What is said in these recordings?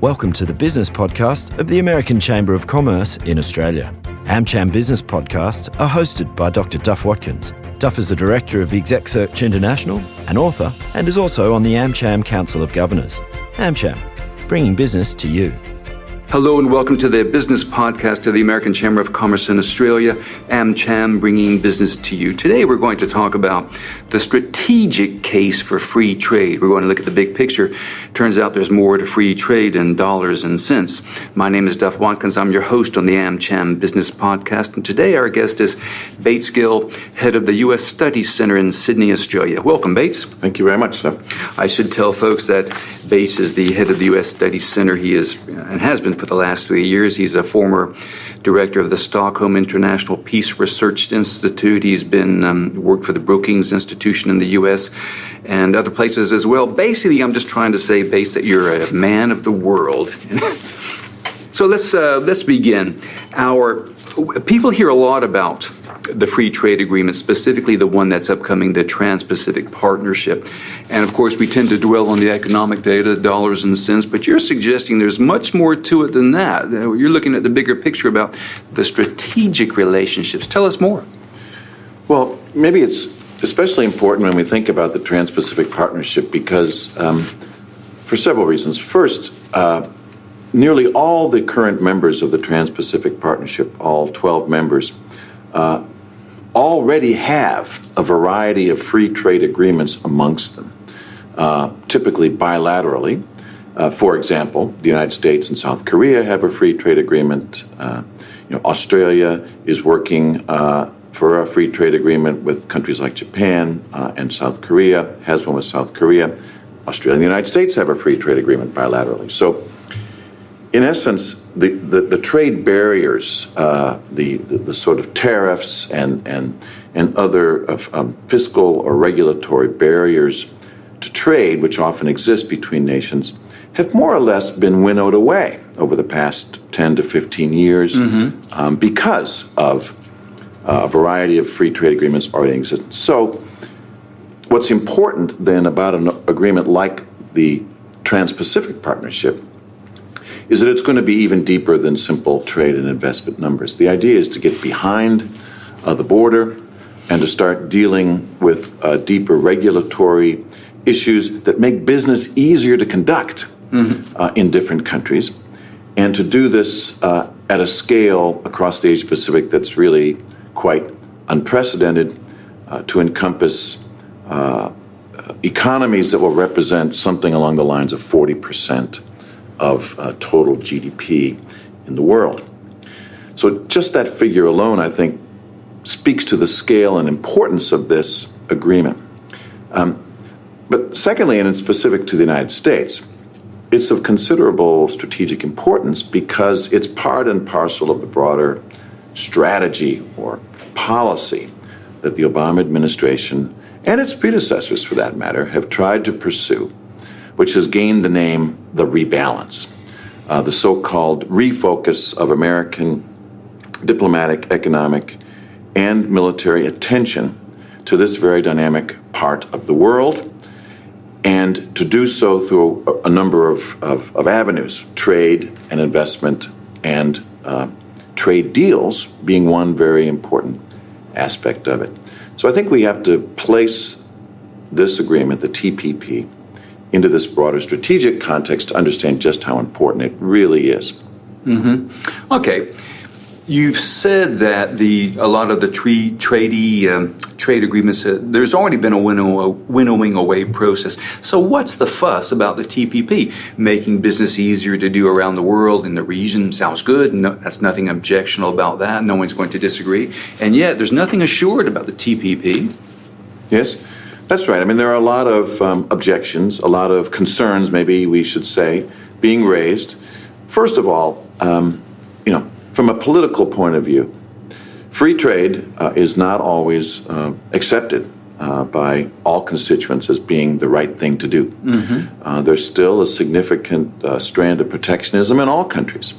Welcome to the business podcast of the American Chamber of Commerce in Australia. AmCham business podcasts are hosted by Dr. Duff Watkins. Duff is the director of Exec Search International, an author, and is also on the AmCham Council of Governors. AmCham, bringing business to you. Hello and welcome to the business podcast of the American Chamber of Commerce in Australia, AmCham, bringing business to you. Today we're going to talk about the strategic case for free trade. We're going to look at the big picture. Turns out there's more to free trade than dollars and cents. My name is Duff Watkins. I'm your host on the AmCham Business Podcast. And today our guest is Bates Gill, head of the U.S. Studies Center in Sydney, Australia. Welcome, Bates. Thank you very much, Duff. I should tell folks that Bates is the head of the U.S. Studies Center. He is and has been for the last 3 years. He's a former director of the Stockholm International Peace Research Institute. He's been worked for the Brookings Institution in the U.S. and other places as well. Basically, I'm just trying to say, Bates, that you're a man of the world. So let's begin. People hear a lot about the free trade agreement, specifically the one that's upcoming, the Trans-Pacific Partnership. And of course, we tend to dwell on the economic data, dollars and cents, but you're suggesting there's much more to it than that. You're looking at the bigger picture about the strategic relationships. Tell us more. Well, maybe it's especially important when we think about the Trans-Pacific Partnership because for several reasons. First, nearly all the current members of the Trans-Pacific Partnership, all 12 members, already have a variety of free trade agreements amongst them, typically bilaterally. For example, the United States and South Korea have a free trade agreement. Australia is working for a free trade agreement with countries like Japan and South Korea, has one with South Korea. Australia and the United States have a free trade agreement bilaterally. So, in essence, the trade barriers, the sort of tariffs and other fiscal or regulatory barriers to trade, which often exist between nations, have more or less been winnowed away over the past 10 to 15 years because of a variety of free trade agreements already exist. So what's important then about an agreement like the Trans-Pacific Partnership is that it's going to be even deeper than simple trade and investment numbers. The idea is to get behind the border and to start dealing with deeper regulatory issues that make business easier to conduct in different countries, and to do this at a scale across the Asia Pacific that's really quite unprecedented, to encompass economies that will represent something along the lines of 40% of total GDP in the world. So just that figure alone, I think, speaks to the scale and importance of this agreement. But secondly, and it's specific to the United States, it's of considerable strategic importance because it's part and parcel of the broader strategy or policy that the Obama administration, and its predecessors for that matter, have tried to pursue, which has gained the name the rebalance, the so-called refocus of American diplomatic, economic, and military attention to this very dynamic part of the world, and to do so through a number of avenues, trade and investment and trade deals being one very important aspect of it. So I think we have to place this agreement, the TPP, into this broader strategic context to understand just how important it really is. Okay. You've said that a lot of the trade agreements, there's already been a winnowing away process. So what's the fuss about the TPP? Making business easier to do around the world in the region sounds good. No, that's nothing objectionable about that. No one's going to disagree. And yet there's nothing assured about the TPP. Yes, that's right. I mean, there are a lot of objections, a lot of concerns, maybe we should say, being raised. First of all, from a political point of view, free trade is not always accepted by all constituents as being the right thing to do. There's still a significant strand of protectionism in all countries.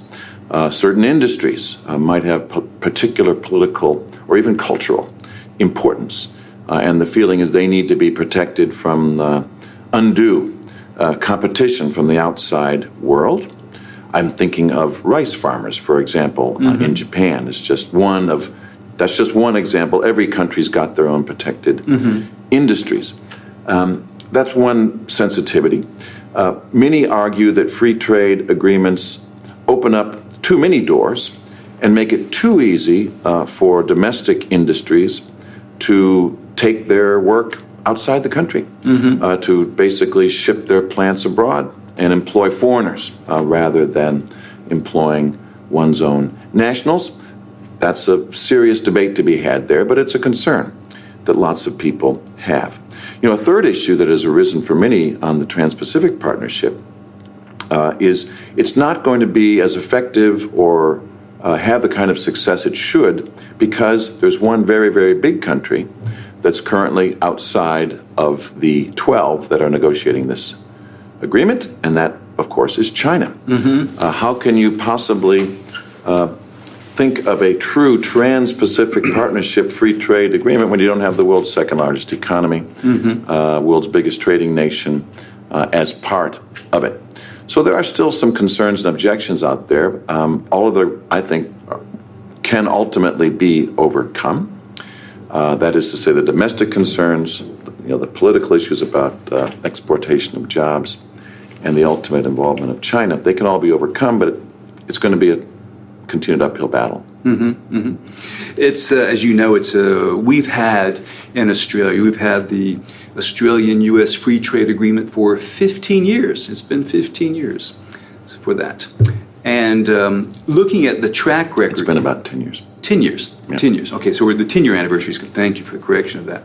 Certain industries might have particular political or even cultural importance, and the feeling is they need to be protected from undue competition from the outside world. I'm thinking of rice farmers, for example, in Japan. That's just one example. Every country's got their own protected industries. That's one sensitivity. Many argue that free trade agreements open up too many doors and make it too easy for domestic industries to take their work outside the country, to basically ship their plants abroad and employ foreigners rather than employing one's own nationals. That's a serious debate to be had there, but it's a concern that lots of people have. You know, a third issue that has arisen for many on the Trans-Pacific Partnership is it's not going to be as effective or have the kind of success it should because there's one very, very big country that's currently outside of the 12 that are negotiating this agreement, and that, of course, is China. How can you possibly think of a true Trans-Pacific Partnership free trade agreement when you don't have the world's second largest economy, world's biggest trading nation, as part of it? So there are still some concerns and objections out there. All of them, I think, can ultimately be overcome. That is to say, the domestic concerns, the political issues about exportation of jobs, and the ultimate involvement of China. They can all be overcome, but it's going to be a continued uphill battle. It's as you know, we've had in Australia, we've had the Australian-U.S. Free Trade Agreement for 15 years. It's been 15 years for that. And looking at the track record... It's been about 10 years. 10 years. Yeah. 10 years. Okay, so we're the 10-year anniversary. Thank you for the correction of that.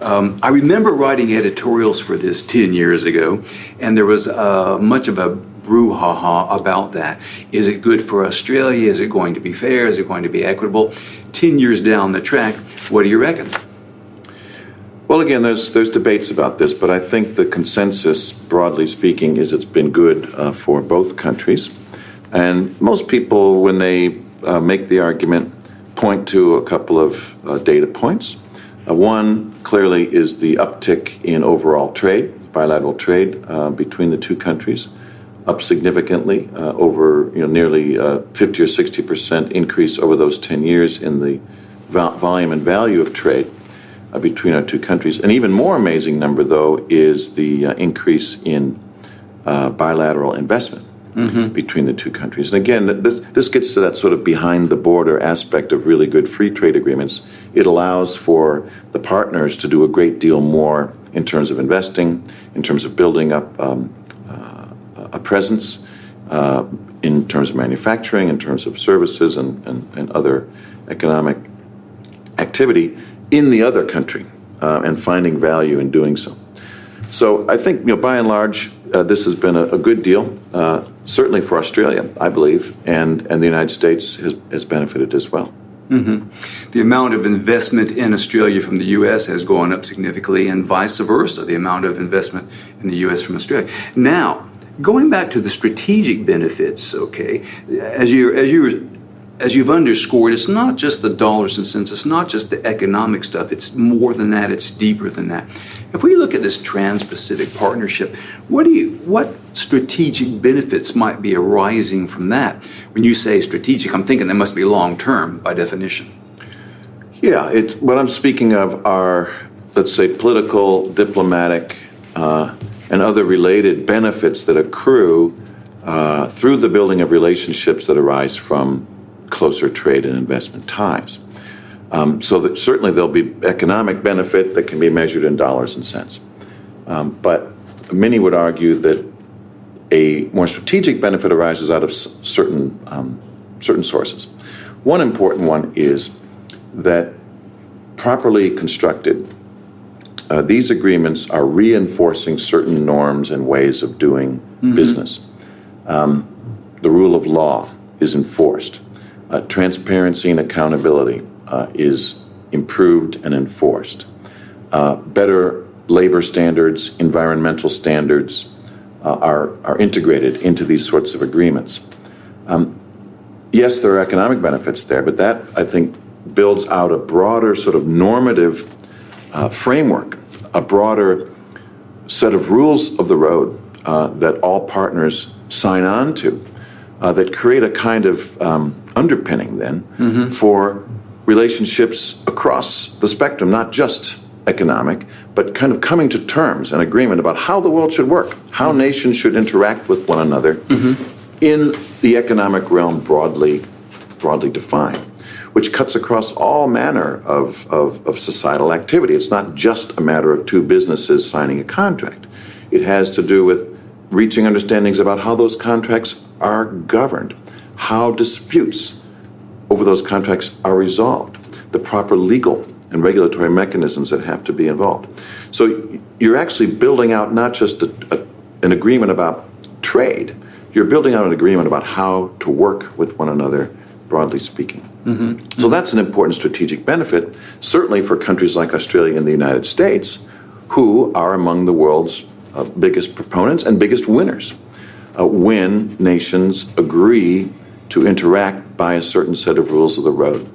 I remember writing editorials for this 10 years ago, and there was much of a brouhaha about that. Is it good for Australia? Is it going to be fair? Is it going to be equitable? 10 years down the track, what do you reckon? Well, again, there's debates about this, but I think the consensus, broadly speaking, is it's been good for both countries. And most people, when they make the argument, point to a couple of data points. One, clearly, is the uptick in overall trade, bilateral trade between the two countries, up significantly, over nearly 50 or 60% increase over those 10 years in the volume and value of trade between our two countries. An even more amazing number, though, is the increase in bilateral investment between the two countries. And again, this gets to that sort of behind-the-border aspect of really good free trade agreements. It allows for the partners to do a great deal more in terms of investing, in terms of building up a presence, in terms of manufacturing, in terms of services and other economic activity in the other country, and finding value in doing so. So I think, by and large, this has been a good deal, certainly for Australia, I believe, and the United States has benefited as well. The amount of investment in Australia from the U.S. has gone up significantly, and vice versa, the amount of investment in the U.S. from Australia. Now, going back to the strategic benefits, okay, as you've underscored, it's not just the dollars and cents, it's not just the economic stuff, it's more than that, it's deeper than that. If we look at this Trans-Pacific Partnership, what strategic benefits might be arising from that? When you say strategic, I'm thinking they must be long-term by definition. Yeah, what I'm speaking of are, let's say, political, diplomatic, and other related benefits that accrue through the building of relationships that arise from closer trade and investment ties. So that certainly there'll be economic benefit that can be measured in dollars and cents. But many would argue that a more strategic benefit arises out of certain sources. One important one is that properly constructed, these agreements are reinforcing certain norms and ways of doing business. The rule of law is enforced. Transparency and accountability is improved and enforced. Better labor standards, environmental standards are integrated into these sorts of agreements. Yes, there are economic benefits there, but that, I think, builds out a broader sort of normative framework, a broader set of rules of the road that all partners sign on to, that create a kind of underpinning then for relationships across the spectrum, not just economic, but kind of coming to terms and agreement about how the world should work, how nations should interact with one another in the economic realm broadly defined, which cuts across all manner of societal activity. It's not just a matter of two businesses signing a contract. It has to do with reaching understandings about how those contracts are governed, how disputes over those contracts are resolved, the proper legal and regulatory mechanisms that have to be involved. So you're actually building out not just an agreement about trade, you're building out an agreement about how to work with one another, broadly speaking. So that's an important strategic benefit, certainly for countries like Australia and the United States, who are among the world's biggest proponents and biggest winners when nations agree to interact by a certain set of rules of the road.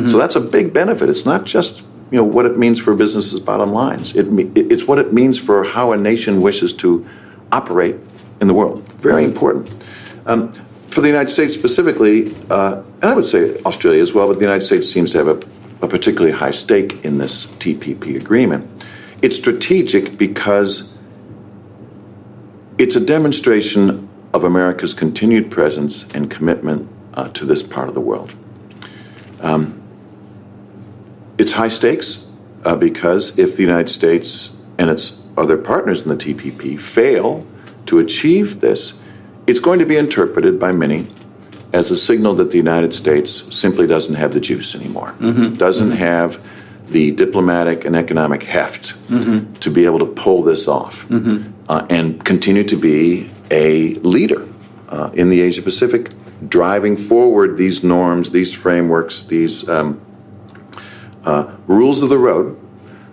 So that's a big benefit. It's not just what it means for businesses' bottom lines. It's what it means for how a nation wishes to operate in the world. Very important. For the United States specifically, and I would say Australia as well, but the United States seems to have a particularly high stake in this TPP agreement. It's strategic because it's a demonstration of America's continued presence and commitment to this part of the world. It's high stakes because if the United States and its other partners in the TPP fail to achieve this, it's going to be interpreted by many as a signal that the United States simply doesn't have the juice anymore, doesn't have the diplomatic and economic heft to be able to pull this off and continue to be a leader in the Asia Pacific, driving forward these norms, these frameworks, these rules of the road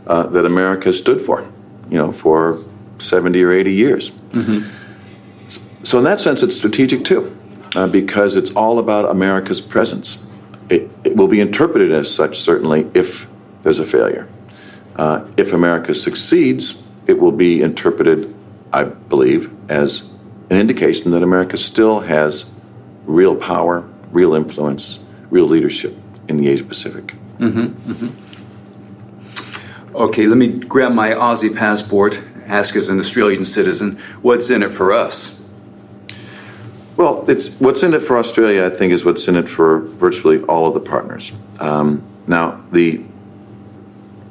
that America stood for 70 or 80 years. So in that sense, it's strategic too, because it's all about America's presence. It will be interpreted as such, certainly, if there's a failure. If America succeeds, it will be interpreted, I believe, as an indication that America still has real power, real influence, real leadership in the Asia Pacific. Okay, let me grab my Aussie passport, ask as an Australian citizen, what's in it for us? Well, what's in it for Australia, I think, is what's in it for virtually all of the partners. Now,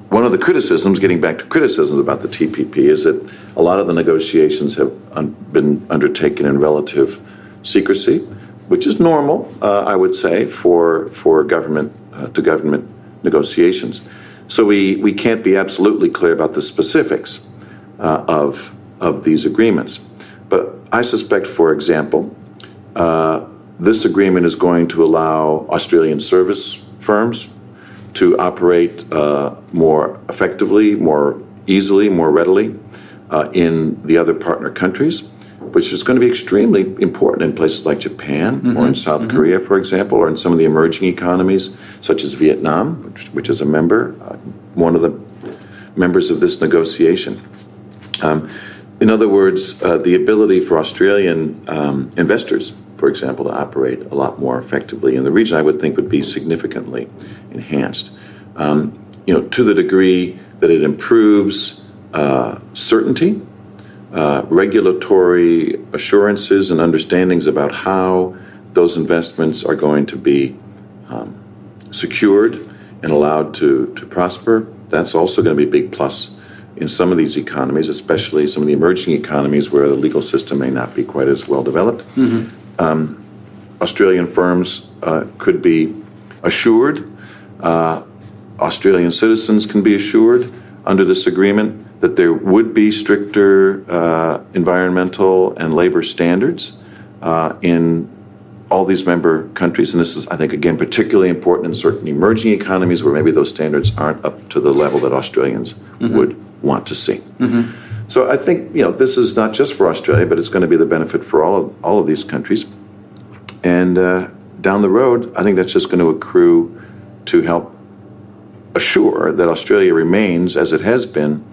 one of the criticisms, getting back to criticisms about the TPP, is that a lot of the negotiations have been undertaken in relative secrecy, which is normal, I would say, for government-to-government negotiations. So we can't be absolutely clear about the specifics of these agreements. But I suspect, for example, this agreement is going to allow Australian service firms to operate more effectively, more easily, more readily in the other partner countries, which is going to be extremely important in places like Japan or in South Korea, for example, or in some of the emerging economies, such as Vietnam, which is a member, one of the members of this negotiation. In other words, the ability for Australian investors, for example, to operate a lot more effectively in the region, I would think would be significantly enhanced. To the degree that it improves certainty, regulatory assurances and understandings about how those investments are going to be secured and allowed to prosper. That's also going to be a big plus in some of these economies, especially some of the emerging economies where the legal system may not be quite as well developed. Australian firms could be assured, Australian citizens can be assured under this agreement that there would be stricter environmental and labor standards in all these member countries. And this is, I think, again, particularly important in certain emerging economies where maybe those standards aren't up to the level that Australians would want to see. So I think, this is not just for Australia, but it's going to be the benefit for all of these countries. And down the road, I think that's just going to accrue to help assure that Australia remains, as it has been,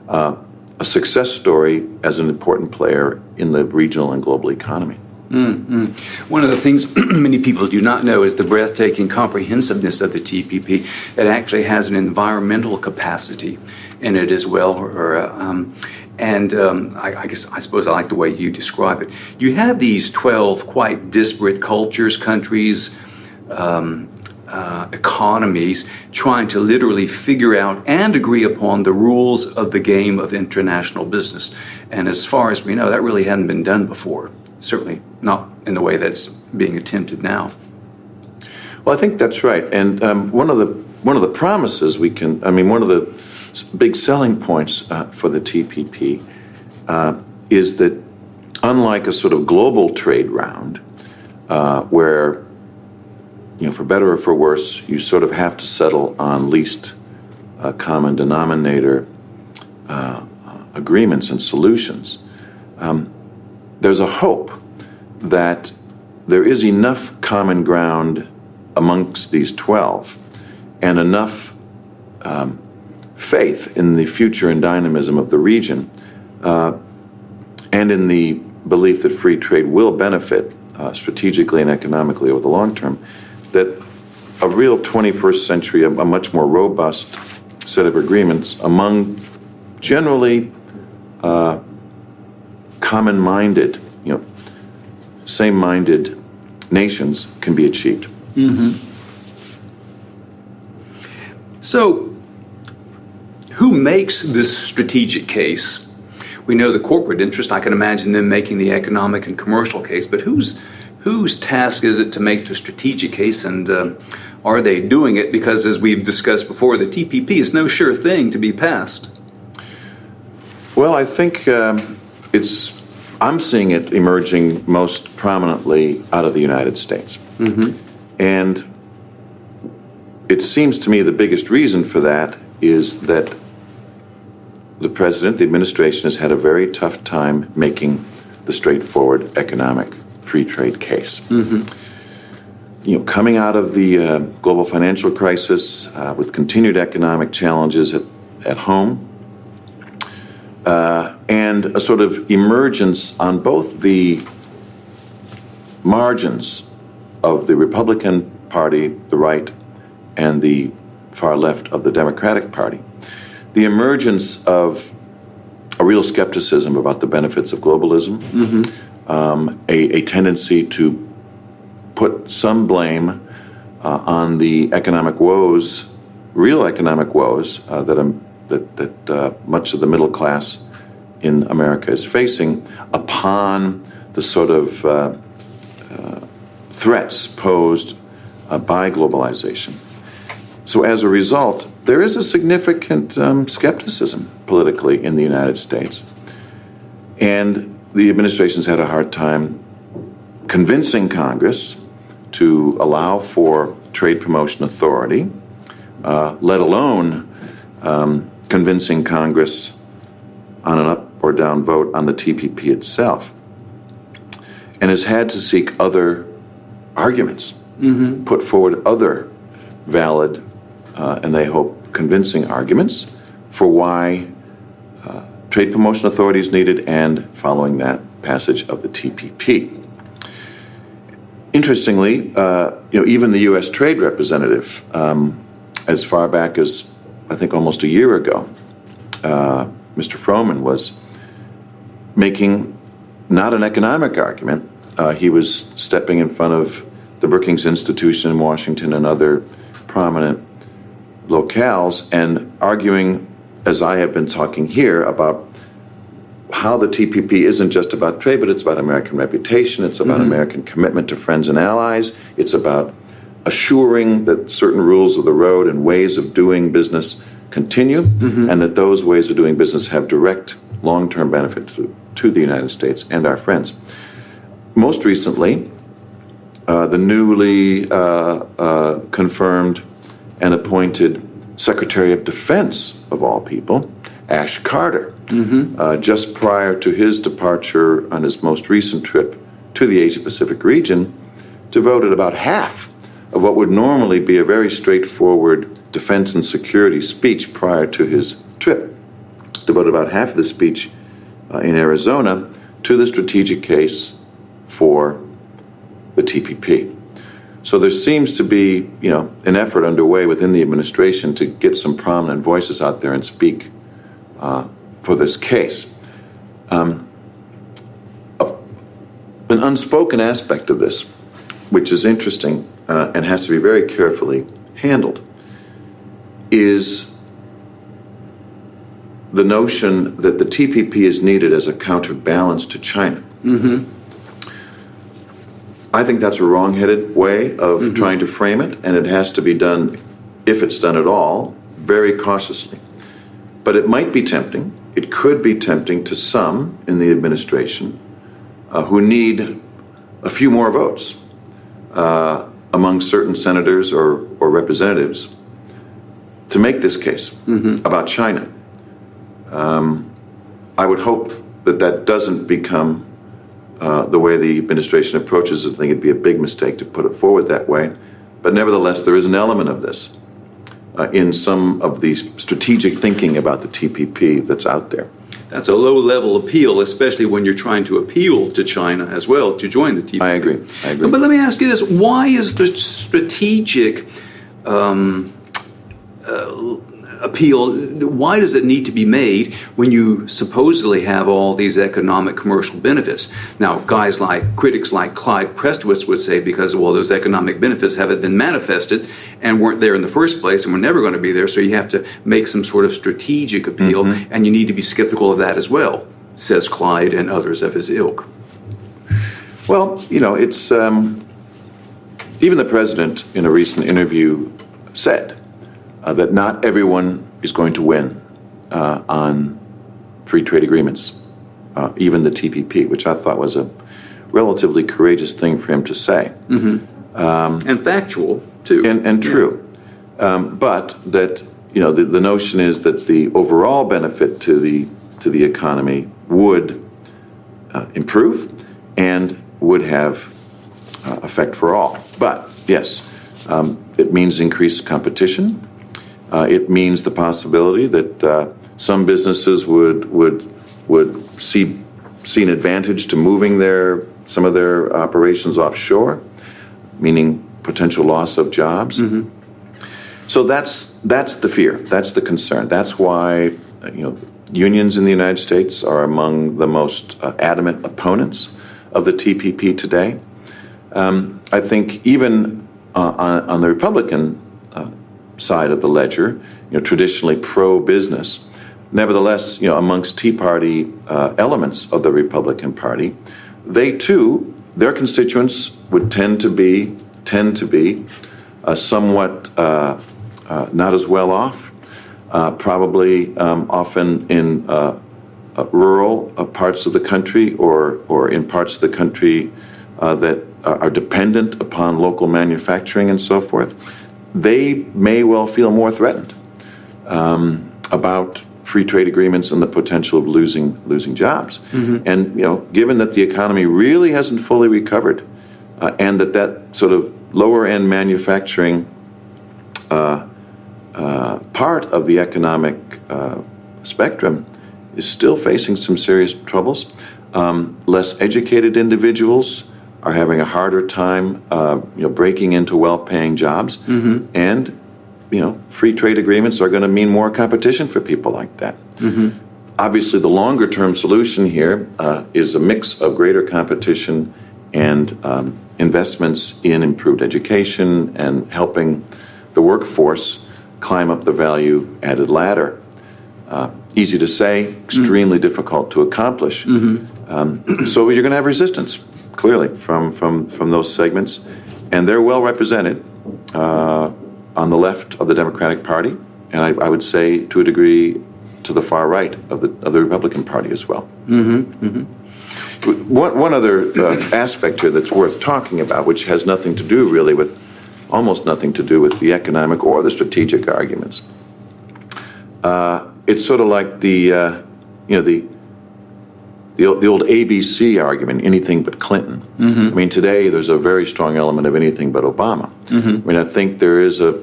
a success story as an important player in the regional and global economy. One of the things many people do not know is the breathtaking comprehensiveness of the TPP. It actually has an environmental capacity in it as well. I suppose I like the way you describe it. You have these 12 quite disparate cultures, countries, economies trying to literally figure out and agree upon the rules of the game of international business. And as far as we know, that really hadn't been done before. Certainly not in the way that's being attempted now. Well, I think that's right. And one of the promises one of the big selling points for the TPP is that unlike a sort of global trade round, where, for better or for worse, you sort of have to settle on least common denominator agreements and solutions, there's a hope that there is enough common ground amongst these 12 and enough faith in the future and dynamism of the region and in the belief that free trade will benefit strategically and economically over the long term, that a real 21st century, a much more robust set of agreements among generally common-minded, same-minded nations can be achieved. So, who makes this strategic case? We know the corporate interest. I can imagine them making the economic and commercial case, but whose task is it to make the strategic case, and are they doing it? Because as we've discussed before, the TPP is no sure thing to be passed. Well, I think I'm seeing it emerging most prominently out of the United States. And it seems to me the biggest reason for that is that the president, the administration, has had a very tough time making the straightforward economic free trade case. Coming out of the global financial crisis with continued economic challenges at home, and a sort of emergence on both the margins of the Republican Party, the right, and the far left of the Democratic Party, the emergence of a real skepticism about the benefits of globalism, a tendency to put some blame on the economic woes, real economic woes that much of the middle class in America is facing, upon the sort of threats posed by globalization. So as a result, there is a significant skepticism politically in the United States. And the administration's had a hard time convincing Congress to allow for trade promotion authority, let alone convincing Congress on an up or down vote on the TPP itself, and has had to seek other arguments, put forward other valid and they hope convincing arguments for why trade promotion authority is needed, and following that, passage of the TPP. Interestingly, even the U.S. Trade Representative, as far back as I think almost a year ago, Mr. Froman was making not an economic argument. He was stepping in front of the Brookings Institution in Washington and other prominent locales and arguing, as I have been talking here, about how the TPP isn't just about trade, but it's about American reputation, it's about American commitment to friends and allies, it's about assuring that certain rules of the road and ways of doing business continue, and that those ways of doing business have direct long-term benefit to the United States and our friends. Most recently, the newly confirmed and appointed Secretary of Defense, of all people, Ash Carter, just prior to his departure on his most recent trip to the Asia-Pacific region, devoted about half of what would normally be a very straightforward defense and security speech prior to his trip, devoted about half of the speech in Arizona to the strategic case for the TPP. So there seems to be, an effort underway within the administration to get some prominent voices out there and speak for this case. An unspoken aspect of this, which is interesting and has to be very carefully handled, is the notion that the TPP is needed as a counterbalance to China. Mm-hmm. I think that's a wrong-headed way of trying to frame it, and it has to be done, if it's done at all, very cautiously. But it might be tempting, it could be tempting to some in the administration who need a few more votes among certain senators or representatives to make this case about China. I would hope that doesn't become the way the administration approaches it. I think it'd be a big mistake to put it forward that way. But nevertheless, there is an element of this in some of the strategic thinking about the TPP that's out there. That's a low-level appeal, especially when you're trying to appeal to China as well to join the TPP. I agree. But let me ask you this. Why is the strategic appeal, why does it need to be made when you supposedly have all these economic commercial benefits? Now, critics like Clyde Prestowitz would say because, well, those economic benefits haven't been manifested and weren't there in the first place and were never going to be there, so you have to make some sort of strategic appeal, and you need to be skeptical of that as well, says Clyde and others of his ilk. Well, it's even the president in a recent interview said that not everyone is going to win on free trade agreements, even the TPP, which I thought was a relatively courageous thing for him to say. And factual, too. And true. But that, the notion is that the overall benefit to the economy would improve and would have effect for all. But, yes, it means increased competition. It means the possibility that some businesses would see an advantage to moving some of their operations offshore, meaning potential loss of jobs. So that's the fear. That's the concern. That's why unions in the United States are among the most adamant opponents of the TPP today. I think even on the Republican side of the ledger, traditionally pro-business. Nevertheless, amongst Tea Party elements of the Republican Party, they too, their constituents would tend to be somewhat not as well off, probably often in rural parts of the country or in parts of the country that are dependent upon local manufacturing and so forth. They may well feel more threatened about free trade agreements and the potential of losing jobs. And given that the economy really hasn't fully recovered, and that sort of lower end manufacturing part of the economic spectrum is still facing some serious troubles. Less educated individuals are having a harder time, breaking into well-paying jobs, and free trade agreements are going to mean more competition for people like that. Obviously, the longer-term solution here is a mix of greater competition and investments in improved education and helping the workforce climb up the value-added ladder. Easy to say, extremely difficult to accomplish. So you're going to have resistance, clearly, from those segments, and they're well represented on the left of the Democratic Party, and I would say to a degree to the far right of the Republican Party as well. One other aspect here that's worth talking about, which has nothing to do really with, almost nothing to do with the economic or the strategic arguments. It's sort of like the old ABC argument, anything but Clinton. I mean, today there's a very strong element of anything but Obama. I mean, I think there is a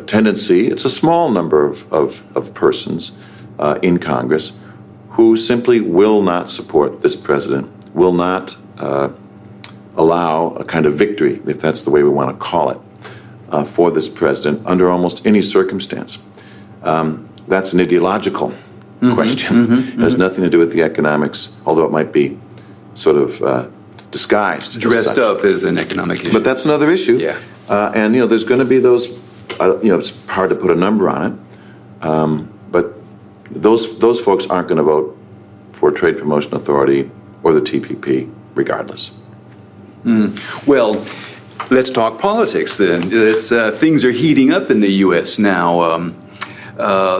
tendency, it's a small number of persons in Congress who simply will not support this president, will not allow a kind of victory, if that's the way we want to call it, for this president under almost any circumstance. That's an ideological question. It has nothing to do with the economics, although it might be sort of disguised. Dressed up as an economic issue. But that's another issue. Yeah. And, there's going to be those, it's hard to put a number on it, but those folks aren't going to vote for Trade Promotion Authority or the TPP regardless. Well, let's talk politics then. Things are heating up in the U.S. now.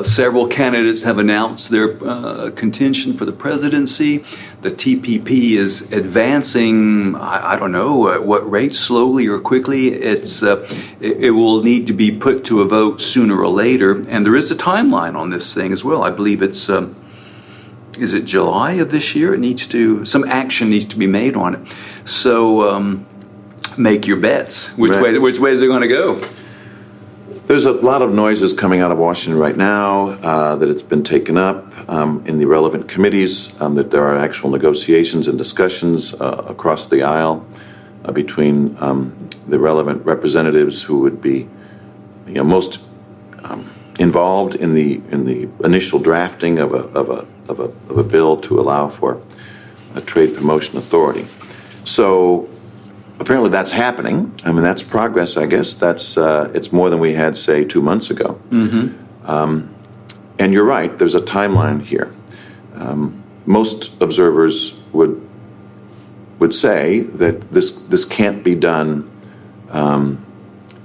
Several candidates have announced their contention for the presidency. The TPP is advancing, I don't know at what rate, slowly or quickly. It will need to be put to a vote sooner or later. And there is a timeline on this thing as well. I believe it's, is it July of this year? Some action needs to be made on it. So make your bets. Which way is it going to go? There's a lot of noises coming out of Washington right now that it's been taken up in the relevant committees, that there are actual negotiations and discussions across the aisle between the relevant representatives who would be most involved in the initial drafting of a bill to allow for a trade promotion authority. So apparently that's happening. I mean, that's progress, I guess. That's it's more than we had, say, 2 months ago. And you're right, there's a timeline here. Most observers would say that this can't be done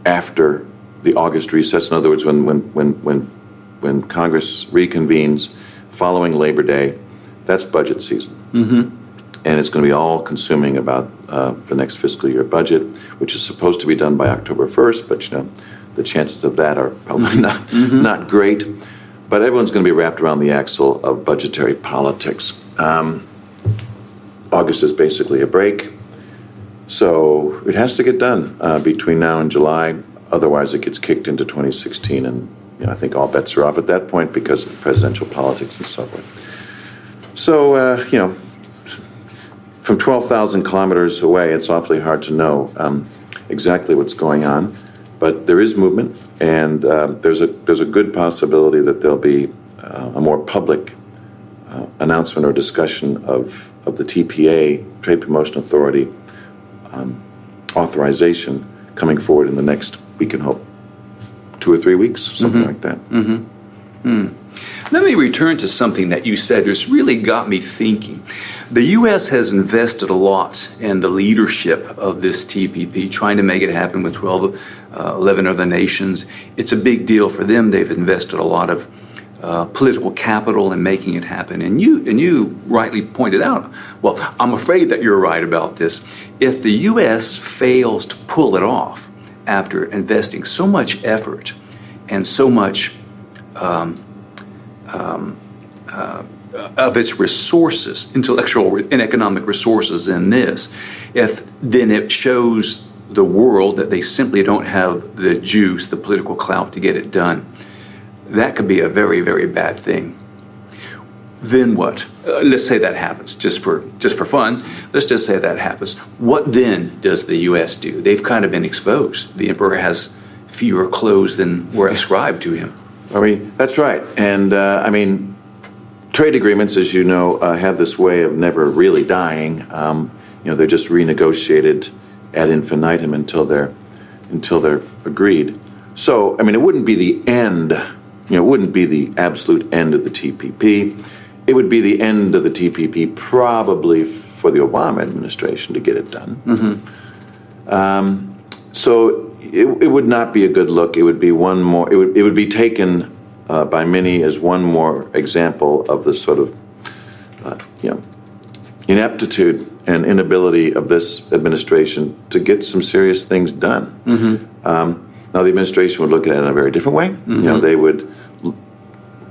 after the August recess. In other words, when Congress reconvenes following Labor Day, that's budget season. And it's going to be all-consuming about the next fiscal year budget, which is supposed to be done by October 1st, but the chances of that are probably not great. But everyone's going to be wrapped around the axle of budgetary politics. August is basically a break, so it has to get done between now and July. Otherwise, it gets kicked into 2016, and I think all bets are off at that point because of the presidential politics and so forth. So, from 12,000 kilometers away, it's awfully hard to know exactly what's going on, but there is movement, and there's a good possibility that there'll be a more public announcement or discussion of the TPA, Trade Promotion Authority, authorization coming forward in the next, we can hope, 2 or 3 weeks, something like that. Let me return to something that you said that's really got me thinking. The U.S. has invested a lot in the leadership of this TPP, trying to make it happen with 11 other nations. It's a big deal for them. They've invested a lot of political capital in making it happen. And you rightly pointed out, well, I'm afraid that you're right about this. If the U.S. fails to pull it off after investing so much effort and so much of its resources, intellectual and economic resources in this, then it shows the world that they simply don't have the juice, the political clout to get it done. That could be a very, very bad thing. Then what? Let's say that happens, just for fun. Let's just say that happens. What then does the U.S. do? They've kind of been exposed. The emperor has fewer clothes than were ascribed to him. I mean, that's right. And trade agreements, as you know, have this way of never really dying. They're just renegotiated ad infinitum until they're agreed. So, I mean, it wouldn't be the end. It wouldn't be the absolute end of the TPP. It would be the end of the TPP probably for the Obama administration to get it done. So it would not be a good look. It would be one more. It would be taken by many as one more example of the sort of ineptitude and inability of this administration to get some serious things done. Now the administration would look at it in a very different way. They would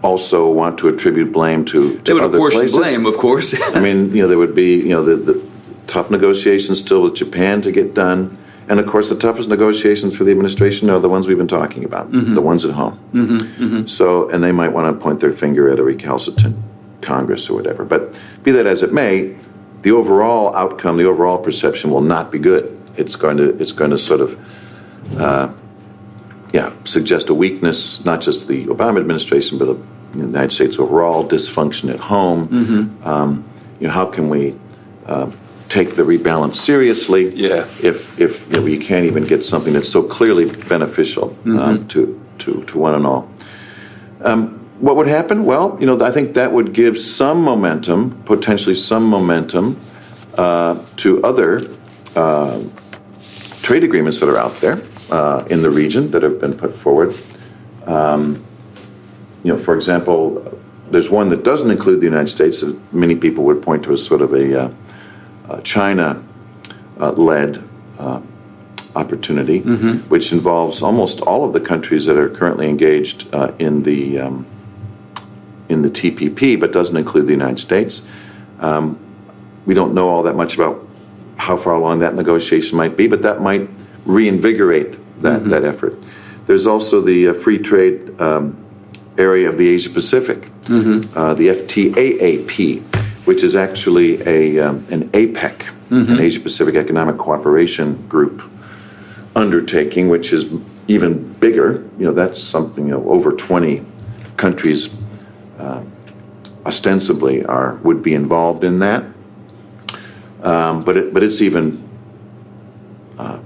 also want to attribute blame to they would other apportion places. Blame, of course. I mean, there would be the tough negotiations still with Japan to get done. And, of course, the toughest negotiations for the administration are the ones we've been talking about, the ones at home. So, and they might want to point their finger at a recalcitrant Congress or whatever. But be that as it may, the overall outcome, the overall perception will not be good. It's going to sort of suggest a weakness, not just the Obama administration, but of the United States overall, dysfunction at home. Mm-hmm. How can we take the rebalance seriously if you can't even get something that's so clearly beneficial to one and all? What would happen? Well, I think that would give some momentum, potentially some momentum, to other trade agreements that are out there in the region that have been put forward. For example, there's one that doesn't include the United States that many people would point to as sort of a China-led opportunity, which involves almost all of the countries that are currently engaged in the TPP, but doesn't include the United States. We don't know all that much about how far along that negotiation might be, but that might reinvigorate that effort. There's also the free trade area of the Asia Pacific, the FTAAP, which is actually an APEC, an Asia Pacific Economic Cooperation Group undertaking, which is even bigger. That's something, over 20 countries ostensibly would be involved in that. But it's even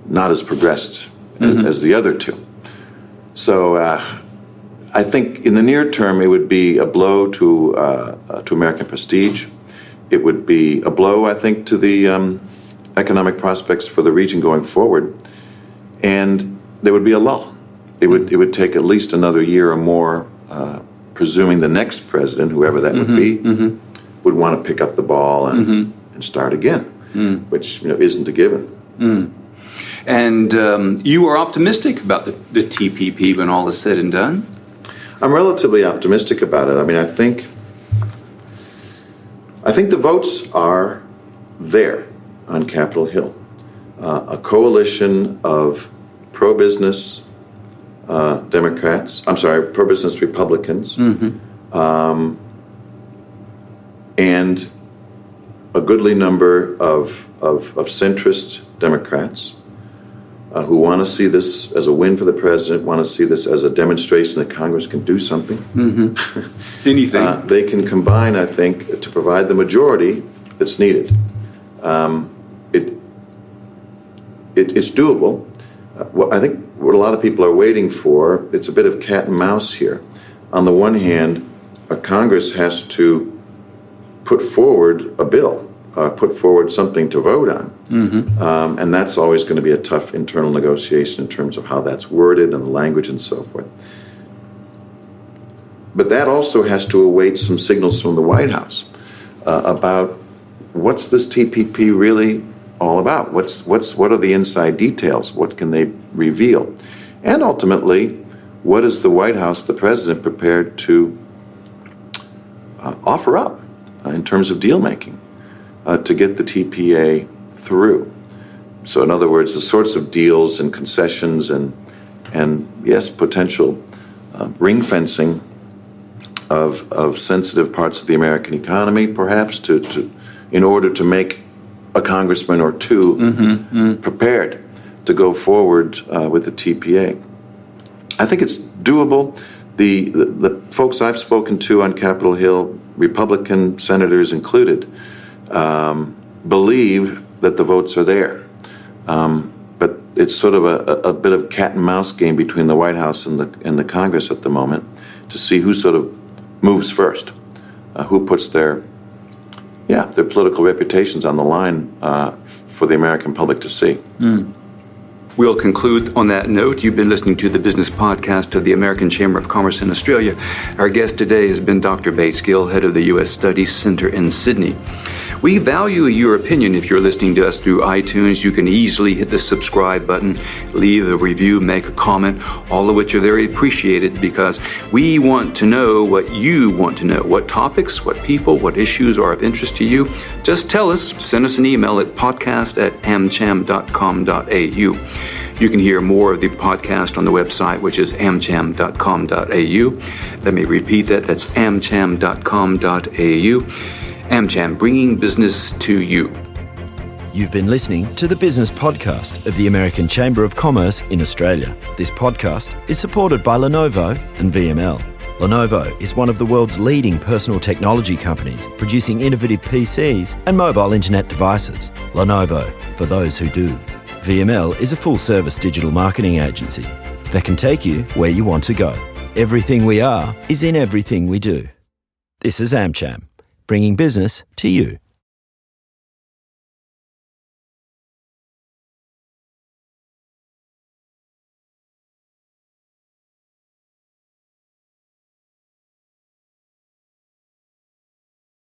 not as progressed as the other two. So I think in the near term it would be a blow to American prestige. It would be a blow, I think, to the economic prospects for the region going forward, and there would be a lull. It would take at least another year or more, presuming the next president, whoever that would be, would want to pick up the ball and start again, which isn't a given. And you are optimistic about the TPP when all is said and done? I'm relatively optimistic about it. I mean, I think the votes are there on Capitol Hill. A coalition of pro-business pro-business Republicans, and a goodly number of centrist Democrats who want to see this as a win for the president, want to see this as a demonstration that Congress can do something. Anything. They can combine, I think, to provide the majority that's needed. It's doable. I think what a lot of people are waiting for, it's a bit of cat and mouse here. On the one hand, Congress has to put forward a bill, put forward something to vote on. And that's always going to be a tough internal negotiation in terms of how that's worded and the language and so forth. But that also has to await some signals from the White House about what's this TPP really all about? What are the inside details? What can they reveal? And ultimately, what is the White House, the president, prepared to offer up in terms of deal making to get the TPA through? So in other words, the sorts of deals and concessions and yes, potential ring fencing of sensitive parts of the American economy, perhaps, in order to make a congressman or two prepared to go forward with the TPA. I think it's doable. The folks I've spoken to on Capitol Hill, Republican senators included, believe that the votes are there. But it's sort of a bit of cat and mouse game between the White House and the Congress at the moment to see who sort of moves first, who puts their political reputations on the line for the American public to see. We'll conclude on that note. You've been listening to the business podcast of the American Chamber of Commerce in Australia. Our guest today has been Dr. Bates Gill, head of the U.S. Studies Center in Sydney. We value your opinion. If you're listening to us through iTunes, you can easily hit the subscribe button, leave a review, make a comment, all of which are very appreciated because we want to know what you want to know. What topics, what people, what issues are of interest to you. Just tell us, send us an email at podcast@amcham.com.au. You can hear more of the podcast on the website, which is amcham.com.au. Let me repeat that. That's amcham.com.au. AmCham, bringing business to you. You've been listening to the Business Podcast of the American Chamber of Commerce in Australia. This podcast is supported by Lenovo and VML. Lenovo is one of the world's leading personal technology companies, producing innovative PCs and mobile internet devices. Lenovo, for those who do. VML is a full-service digital marketing agency that can take you where you want to go. Everything we are is in everything we do. This is AmCham, bringing business to you.